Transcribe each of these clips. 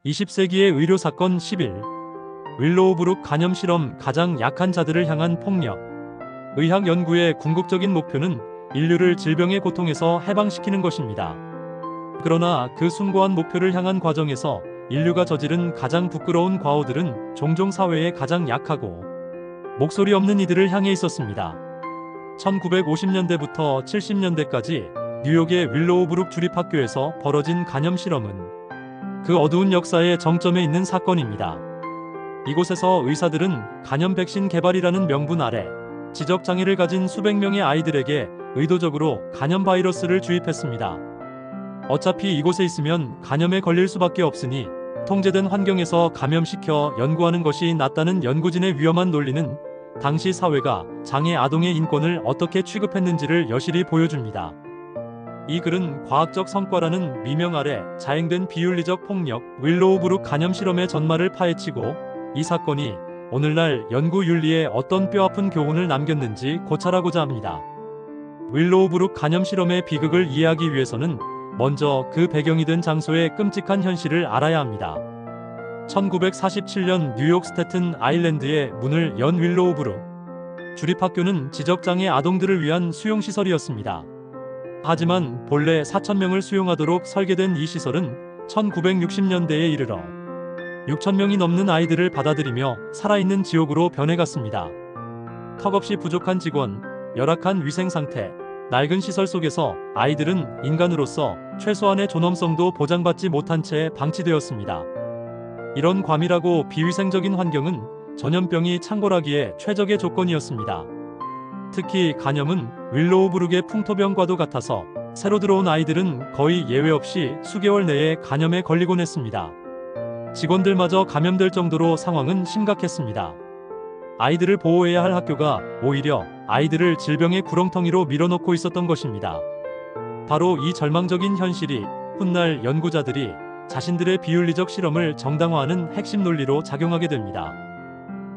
20세기의 의료 사건 11. 윌로우브룩 간염 실험 가장 약한 자들을 향한 폭력. 의학 연구의 궁극적인 목표는 인류를 질병의 고통에서 해방시키는 것입니다. 그러나 그 숭고한 목표를 향한 과정에서 인류가 저지른 가장 부끄러운 과오들은 종종 사회의 가장 약하고 목소리 없는 이들을 향해 있었습니다. 1950년대부터 70년대까지 뉴욕의 윌로우브룩 주립학교에서 벌어진 간염 실험은 그 어두운 역사의 정점에 있는 사건입니다. 이곳에서 의사들은 간염 백신 개발이라는 명분 아래 지적장애를 가진 수백 명의 아이들에게 의도적으로 간염 바이러스를 주입했습니다. 어차피 이곳에 있으면 간염에 걸릴 수밖에 없으니 통제된 환경에서 감염시켜 연구하는 것이 낫다는 연구진의 위험한 논리는 당시 사회가 장애 아동의 인권을 어떻게 취급했는지를 여실히 보여줍니다. 이 글은 과학적 성과라는 미명 아래 자행된 비윤리적 폭력, 윌로우브룩 간염 실험의 전말을 파헤치고 이 사건이 오늘날 연구 윤리에 어떤 뼈아픈 교훈을 남겼는지 고찰하고자 합니다. 윌로우브룩 간염 실험의 비극을 이해하기 위해서는 먼저 그 배경이 된 장소의 끔찍한 현실을 알아야 합니다. 1947년 뉴욕 스태튼 아일랜드의 문을 연 윌로우브룩 주립학교는 지적장애 아동들을 위한 수용시설이었습니다. 하지만 본래 4,000명을 수용하도록 설계된 이 시설은 1960년대에 이르러 6,000명이 넘는 아이들을 받아들이며 살아있는 지옥으로 변해갔습니다. 턱없이 부족한 직원, 열악한 위생 상태, 낡은 시설 속에서 아이들은 인간으로서 최소한의 존엄성도 보장받지 못한 채 방치되었습니다. 이런 과밀하고 비위생적인 환경은 전염병이 창궐하기에 최적의 조건이었습니다. 특히 간염은 윌로우브룩의 풍토병과도 같아서 새로 들어온 아이들은 거의 예외 없이 수개월 내에 간염에 걸리곤 했습니다. 직원들마저 감염될 정도로 상황은 심각했습니다. 아이들을 보호해야 할 학교가 오히려 아이들을 질병의 구렁텅이로 밀어넣고 있었던 것입니다. 바로 이 절망적인 현실이 훗날 연구자들이 자신들의 비윤리적 실험을 정당화하는 핵심 논리로 작용하게 됩니다.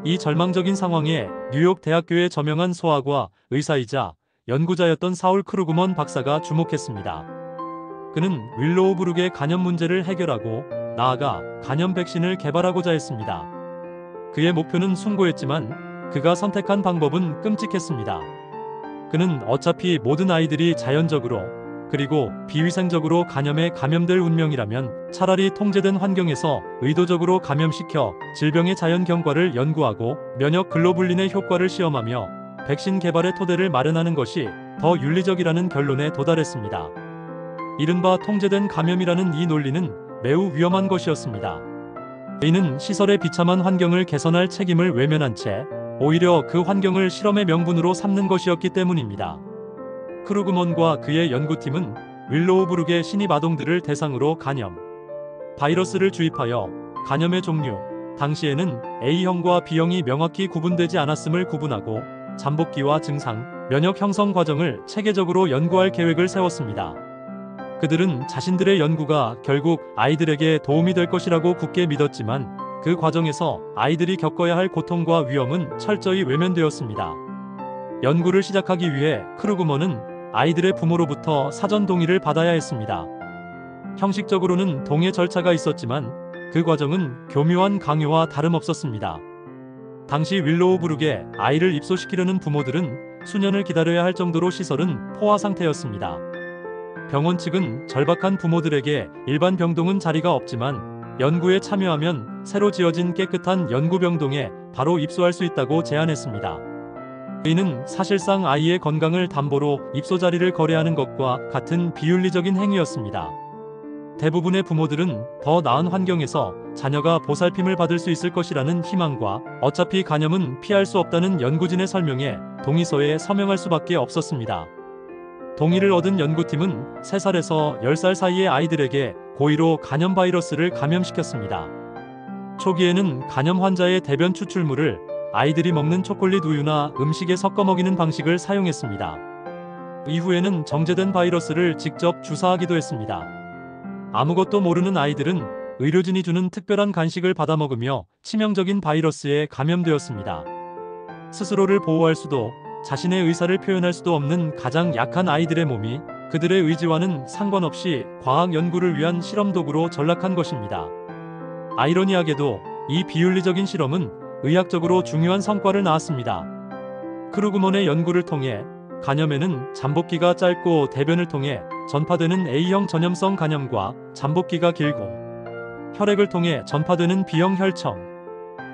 이 절망적인 상황에 뉴욕 대학교의 저명한 소아과 의사이자 연구자였던 사울 크루그먼 박사가 주목했습니다. 그는 윌로우브룩의 간염 문제를 해결하고 나아가 간염 백신을 개발하고자 했습니다. 그의 목표는 숭고했지만 그가 선택한 방법은 끔찍했습니다. 그는 어차피 모든 아이들이 자연적으로 그리고 비위생적으로 간염에 감염될 운명이라면 차라리 통제된 환경에서 의도적으로 감염시켜 질병의 자연 경과를 연구하고 면역 글로불린의 효과를 시험하며 백신 개발의 토대를 마련하는 것이 더 윤리적이라는 결론에 도달했습니다. 이른바 통제된 감염이라는 이 논리는 매우 위험한 것이었습니다. 이는 시설의 비참한 환경을 개선할 책임을 외면한 채 오히려 그 환경을 실험의 명분으로 삼는 것이었기 때문입니다. 크루그먼과 그의 연구팀은 윌로우브룩의 신입 아동들을 대상으로 간염 바이러스를 주입하여 간염의 종류, 당시에는 A형과 B형이 명확히 구분되지 않았음을 구분하고 잠복기와 증상, 면역 형성 과정을 체계적으로 연구할 계획을 세웠습니다. 그들은 자신들의 연구가 결국 아이들에게 도움이 될 것이라고 굳게 믿었지만 그 과정에서 아이들이 겪어야 할 고통과 위험은 철저히 외면되었습니다. 연구를 시작하기 위해 크루그먼은 아이들의 부모로부터 사전 동의를 받아야 했습니다. 형식적으로는 동의 절차가 있었지만 그 과정은 교묘한 강요와 다름없었습니다. 당시 윌로우브룩에 아이를 입소시키려는 부모들은 수년을 기다려야 할 정도로 시설은 포화 상태였습니다. 병원 측은 절박한 부모들에게 일반 병동은 자리가 없지만 연구에 참여하면 새로 지어진 깨끗한 연구병동에 바로 입소할 수 있다고 제안했습니다. 이는 사실상 아이의 건강을 담보로 입소 자리를 거래하는 것과 같은 비윤리적인 행위였습니다. 대부분의 부모들은 더 나은 환경에서 자녀가 보살핌을 받을 수 있을 것이라는 희망과 어차피 간염은 피할 수 없다는 연구진의 설명에 동의서에 서명할 수밖에 없었습니다. 동의를 얻은 연구팀은 3살에서 10살 사이의 아이들에게 고의로 간염 바이러스를 감염시켰습니다. 초기에는 간염 환자의 대변 추출물을 아이들이 먹는 초콜릿 우유나 음식에 섞어 먹이는 방식을 사용했습니다. 이후에는 정제된 바이러스를 직접 주사하기도 했습니다. 아무것도 모르는 아이들은 의료진이 주는 특별한 간식을 받아 먹으며 치명적인 바이러스에 감염되었습니다. 스스로를 보호할 수도 자신의 의사를 표현할 수도 없는 가장 약한 아이들의 몸이 그들의 의지와는 상관없이 과학 연구를 위한 실험 도구로 전락한 것입니다. 아이러니하게도 이 비윤리적인 실험은 의학적으로 중요한 성과를 낳았습니다. 크루그먼의 연구를 통해 간염에는 잠복기가 짧고 대변을 통해 전파되는 A형 전염성 간염과 잠복기가 길고 혈액을 통해 전파되는 B형 혈청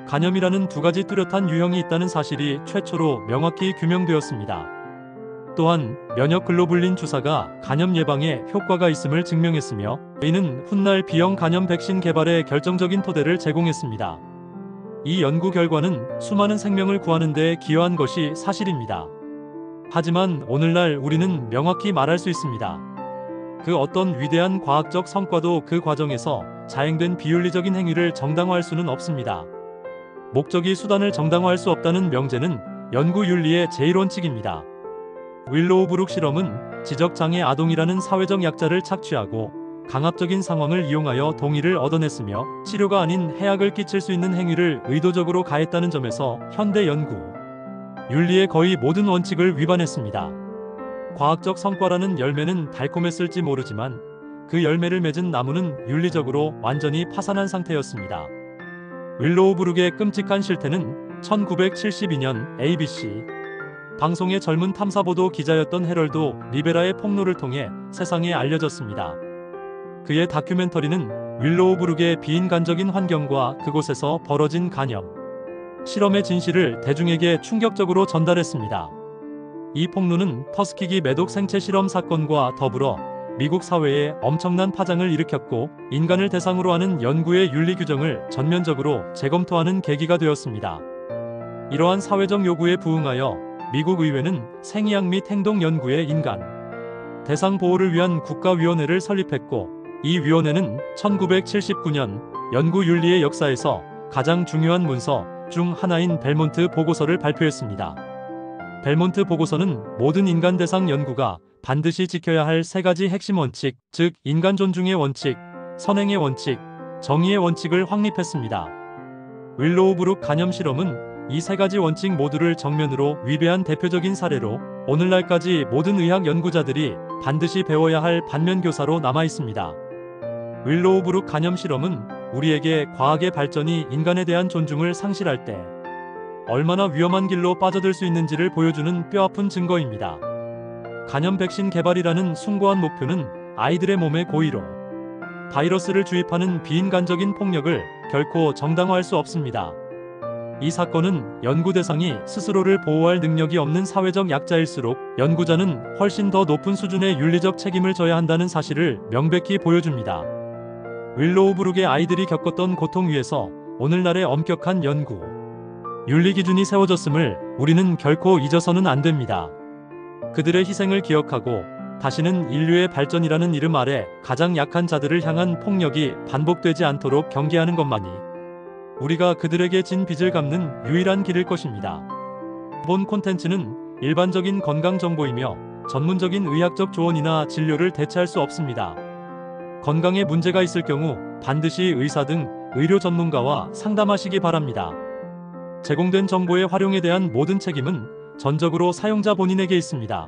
간염이라는 두 가지 뚜렷한 유형이 있다는 사실이 최초로 명확히 규명되었습니다. 또한 면역 글로불린 주사가 간염 예방에 효과가 있음을 증명했으며 이는 훗날 B형 간염 백신 개발에 결정적인 토대를 제공했습니다. 이 연구 결과는 수많은 생명을 구하는 데 기여한 것이 사실입니다. 하지만 오늘날 우리는 명확히 말할 수 있습니다. 그 어떤 위대한 과학적 성과도 그 과정에서 자행된 비윤리적인 행위를 정당화할 수는 없습니다. 목적이 수단을 정당화할 수 없다는 명제는 연구 윤리의 제1원칙입니다. 윌로우 브룩 실험은 지적장애 아동이라는 사회적 약자를 착취하고 강압적인 상황을 이용하여 동의를 얻어냈으며 치료가 아닌 해악을 끼칠 수 있는 행위를 의도적으로 가했다는 점에서 현대 연구 윤리의 거의 모든 원칙을 위반했습니다. 과학적 성과라는 열매는 달콤했을지 모르지만 그 열매를 맺은 나무는 윤리적으로 완전히 파산한 상태였습니다. 윌로우 브룩의 끔찍한 실태는 1972년 ABC 방송의 젊은 탐사보도 기자였던 헤럴드 리베라의 폭로를 통해 세상에 알려졌습니다. 그의 다큐멘터리는 윌로우 브룩의 비인간적인 환경과 그곳에서 벌어진 간염 실험의 진실을 대중에게 충격적으로 전달했습니다. 이 폭로는 터스키기 매독 생체 실험 사건과 더불어 미국 사회에 엄청난 파장을 일으켰고 인간을 대상으로 하는 연구의 윤리 규정을 전면적으로 재검토하는 계기가 되었습니다. 이러한 사회적 요구에 부응하여 미국 의회는 생의학 및 행동 연구의 인간 대상 보호를 위한 국가위원회를 설립했고 이 위원회는 1979년 연구 윤리의 역사에서 가장 중요한 문서 중 하나인 벨몬트 보고서를 발표했습니다. 벨몬트 보고서는 모든 인간 대상 연구가 반드시 지켜야 할 세 가지 핵심 원칙, 즉 인간 존중의 원칙, 선행의 원칙, 정의의 원칙을 확립했습니다. 윌로우 브룩 간염 실험은 이 세 가지 원칙 모두를 정면으로 위배한 대표적인 사례로 오늘날까지 모든 의학 연구자들이 반드시 배워야 할 반면교사로 남아 있습니다. 윌로우 브룩 간염 실험은 우리에게 과학의 발전이 인간에 대한 존중을 상실할 때 얼마나 위험한 길로 빠져들 수 있는지를 보여주는 뼈아픈 증거입니다. 간염 백신 개발이라는 숭고한 목표는 아이들의 몸에 고의로 바이러스를 주입하는 비인간적인 폭력을 결코 정당화할 수 없습니다. 이 사건은 연구 대상이 스스로를 보호할 능력이 없는 사회적 약자일수록 연구자는 훨씬 더 높은 수준의 윤리적 책임을 져야 한다는 사실을 명백히 보여줍니다. 윌로우 브룩의 아이들이 겪었던 고통 위에서 오늘날의 엄격한 연구 윤리 기준이 세워졌음을 우리는 결코 잊어서는 안 됩니다. 그들의 희생을 기억하고 다시는 인류의 발전이라는 이름 아래 가장 약한 자들을 향한 폭력이 반복되지 않도록 경계하는 것만이 우리가 그들에게 진 빚을 갚는 유일한 길일 것입니다. 본 콘텐츠는 일반적인 건강 정보이며 전문적인 의학적 조언이나 진료를 대체할 수 없습니다. 건강에 문제가 있을 경우 반드시 의사 등 의료 전문가와 상담하시기 바랍니다. 제공된 정보의 활용에 대한 모든 책임은 전적으로 사용자 본인에게 있습니다.